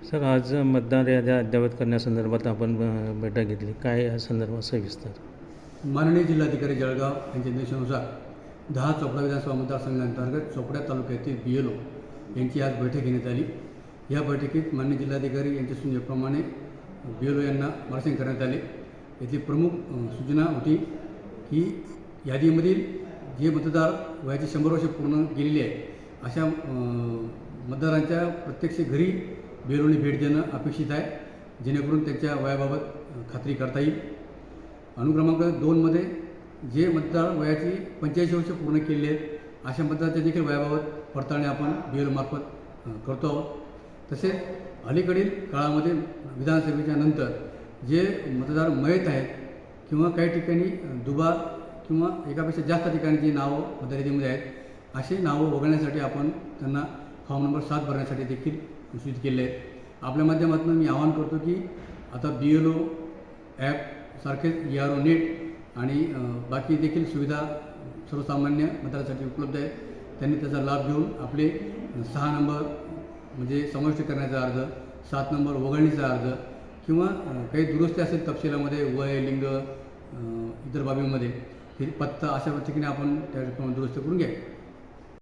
Sir, आज मतदार याद्या अद्ययावत करण्यासंदर्भात आपण बैठक घेतली. काय या संदर्भात सविस्तर? माननीय जिल्हाधिकारी जळगाव यांच्या निर्देशानुसार 10 चोपडा विधानसभा मतदारसंघांतर्गत चोपडा तालुक्यातील BLO यांची आज बैठक घेण्यात आली. या बैठकीत माननीय जिल्हाधिकारी यांच्या सूचनेप्रमाणे BLO यांना मार्गदर्शन करण्यात आले. येथील प्रमुख सूचना होती की यादीमधील जे मतदार वयाची 100 वर्षे पूर्ण गेलेली आहे अशा मतदारांच्या प्रत्यक्ष घरी BLOने भेट देणं अपेक्षित आहे, जेणेकरून त्यांच्या वयाबाबत खात्री करता येईल. अनुक्रमांक 2मध्ये जे मतदार वयाची 85 वर्ष पूर्ण केलेली आहेत अशा मतदारांच्या देखील वयाबाबत पडताळणी आपण BLO मार्फत करतो आहोत. तसेच अलीकडील काळामध्ये विधानसभेच्या नंतर जे मतदार मयत आहेत किंवा काही ठिकाणी दुबार किंवा एकापेक्षा जास्त ठिकाणी जी नावं मतदार यादीमध्ये आहेत अशी नावं वगळण्यासाठी आपण त्यांना फॉर्म नंबर 7 भरण्यासाठी देखील सूचित केले आहे. आपल्या माध्यमातून मी आवाहन करतो की आता BLO ॲप सारखेच ERO नेट आणि बाकी देखील सुविधा सर्वसामान्य मतदारासाठी उपलब्ध आहेत. त्यांनी त्याचा लाभ घेऊन आपले 6 नंबर म्हणजे समाविष्ट करण्याचा अर्ज, 7 नंबर वगळणीचा अर्ज किंवा काही दुरुस्ती असेल तपशिलामध्ये वय, लिंग, इतर बाबींमध्ये पत्ता अशा ठिकाणी आपण त्या दुरुस्त करून घ्या.